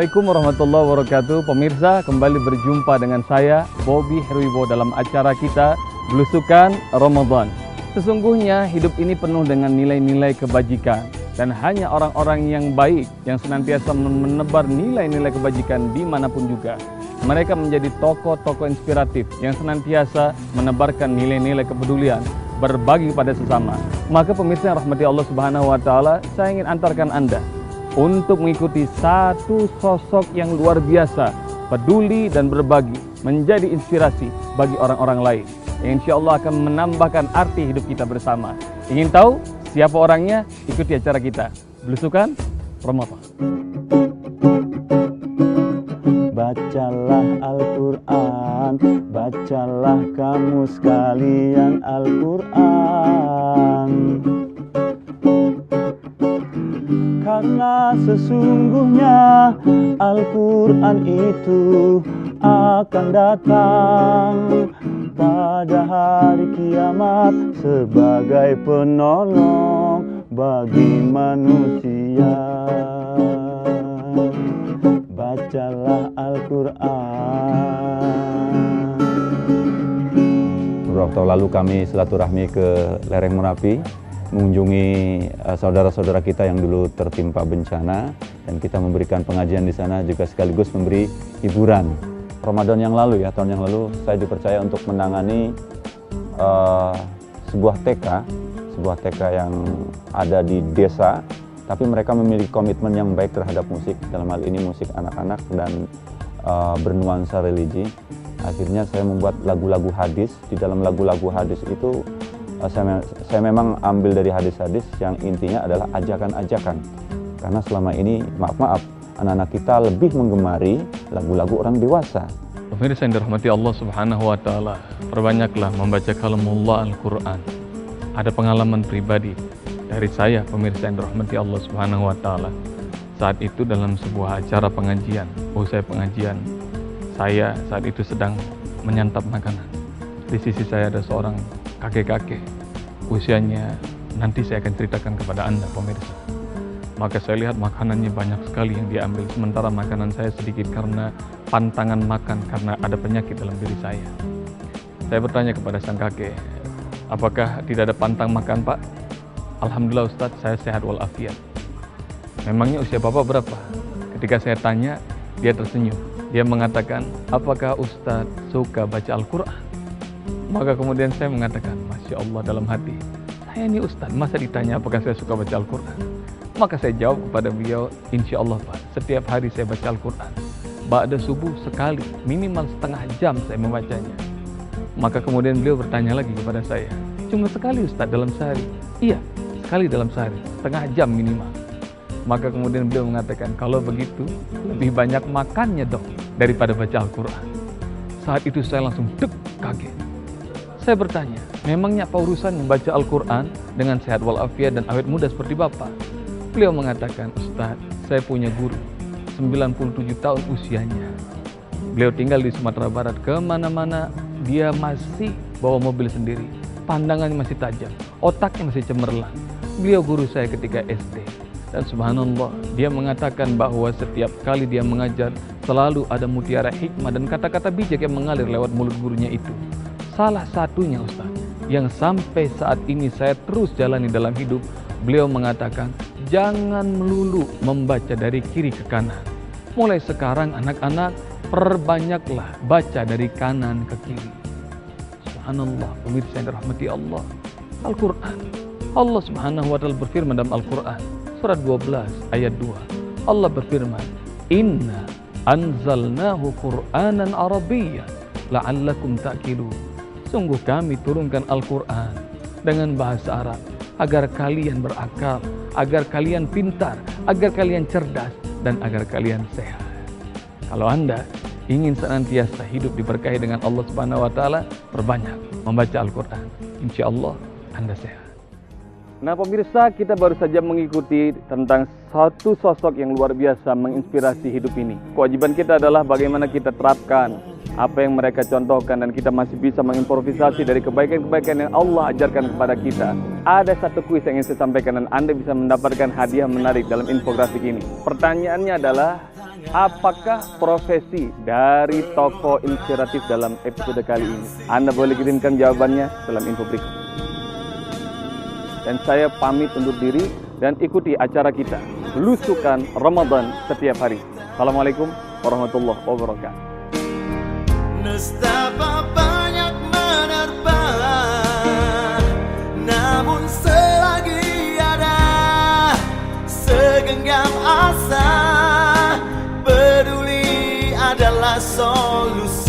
Assalamualaikum warahmatullahi wabarakatuh. Pemirsa, kembali berjumpa dengan saya Bobby Herwibowo dalam acara kita Belusukan Ramadan. Sesungguhnya hidup ini penuh dengan nilai-nilai kebajikan, dan hanya orang-orang yang baik yang senantiasa menebar nilai-nilai kebajikan dimanapun juga. Mereka menjadi tokoh-tokoh inspiratif yang senantiasa menebarkan nilai-nilai kepedulian, berbagi kepada sesama. Maka pemirsa yang rahmati Allah Subhanahu wa taala, saya ingin antarkan Anda untuk mengikuti satu sosok yang luar biasa, peduli dan berbagi, menjadi inspirasi bagi orang-orang lain, yang insya Allah akan menambahkan arti hidup kita bersama. Ingin tahu siapa orangnya? Ikuti acara kita Belusukan Ramadan. Bacalah Al-Quran, bacalah kamu sekalian Al-Quran. Karena sesungguhnya Al-Quran itu akan datang pada hari kiamat sebagai penolong bagi manusia. Bacalah Al-Quran. Beberapa tahun lalu kami silaturahmi ke lereng Merapi, mengunjungi saudara-saudara kita yang dulu tertimpa bencana, dan kita memberikan pengajian di sana juga sekaligus memberi hiburan. Ramadan yang lalu tahun yang lalu saya dipercaya untuk menangani sebuah TK yang ada di desa, tapi mereka memiliki komitmen yang baik terhadap musik, dalam hal ini musik anak-anak dan bernuansa religi. Akhirnya saya membuat lagu-lagu hadis. Di dalam lagu-lagu hadis itu saya memang ambil dari hadis-hadis yang intinya adalah ajakan-ajakan. Karena selama ini, maaf, anak-anak kita lebih menggemari lagu-lagu orang dewasa. Pemirsa yang dirahmati Allah Subhanahu wa taala, perbanyaklah membaca kalamullah Al-Quran. Ada pengalaman pribadi dari saya, pemirsa yang dirahmati Allah Subhanahu wa taala. Saat itu dalam sebuah acara pengajian, usai pengajian, saya saat itu sedang menyantap makanan. Di sisi saya ada seorang kakek-kakek, usianya nanti saya akan ceritakan kepada Anda, pemirsa. Maka saya lihat makanannya banyak sekali yang diambil, sementara makanan saya sedikit karena pantangan makan, karena ada penyakit dalam diri saya. Saya bertanya kepada sang kakek, apakah tidak ada pantang makan, Pak? Alhamdulillah Ustadz, saya sehat walafiat. Memangnya usia Bapak berapa? Ketika saya tanya, dia tersenyum. Dia mengatakan, apakah Ustadz suka baca Al-Quran? Maka kemudian saya mengatakan, Masya Allah dalam hati, saya ini Ustadz, masa ditanya apakah saya suka baca Al-Quran? Maka saya jawab kepada beliau, insya Allah Pak, setiap hari saya baca Al-Quran. Ba'da subuh sekali, minimal setengah jam saya membacanya. Maka kemudian beliau bertanya lagi kepada saya, cuma sekali Ustadz dalam sehari? Iya, sekali dalam sehari, setengah jam minimal. Maka kemudian beliau mengatakan, kalau begitu lebih banyak makannya dong daripada baca Al-Quran. Saat itu saya langsung kaget. Saya bertanya, memangnya apa urusan membaca Al-Quran dengan sehat walafiat dan awet muda seperti Bapak? Beliau mengatakan, Ustadz, saya punya guru, 97 tahun usianya. Beliau tinggal di Sumatera Barat, kemana-mana dia masih bawa mobil sendiri. Pandangannya masih tajam, otaknya masih cemerlang. Beliau guru saya ketika SD. Dan subhanallah, dia mengatakan bahwa setiap kali dia mengajar, selalu ada mutiara hikmah dan kata-kata bijak yang mengalir lewat mulut gurunya itu. Salah satunya Ustaz, yang sampai saat ini saya terus jalani dalam hidup, beliau mengatakan, jangan melulu membaca dari kiri ke kanan. Mulai sekarang anak-anak, perbanyaklah baca dari kanan ke kiri. Subhanallah, pemirsa yang dirahmati Allah. Al-Quran, Allah Subhanahu wa ta'ala berfirman dalam Al-Quran, surat 12 ayat 2. Allah berfirman, Inna anzalnahu Qur'anan Arabiyyan la'allakum ta'qilun. Sungguh kami turunkan Al-Quran dengan bahasa Arab agar kalian berakal, agar kalian pintar, agar kalian cerdas, dan agar kalian sehat. Kalau Anda ingin senantiasa hidup diberkahi dengan Allah Subhanahu wa taala, perbanyak membaca Al-Quran. Insya Allah Anda sehat. Nah pemirsa, kita baru saja mengikuti tentang satu sosok yang luar biasa menginspirasi hidup ini. Kewajiban kita adalah bagaimana kita terapkan apa yang mereka contohkan, dan kita masih bisa mengimprovisasi dari kebaikan-kebaikan yang Allah ajarkan kepada kita. Ada satu kuis yang ingin saya sampaikan dan Anda bisa mendapatkan hadiah menarik dalam infografik ini. Pertanyaannya adalah, apakah profesi dari tokoh inspiratif dalam episode kali ini? Anda boleh kirimkan jawabannya dalam info berikut. Dan saya pamit undur diri dan ikuti acara kita, Belusukan Ramadan setiap hari. Assalamualaikum warahmatullahi wabarakatuh. Nestapa banyak menerpa, namun selagi ada segenggam asa, peduli adalah solusi.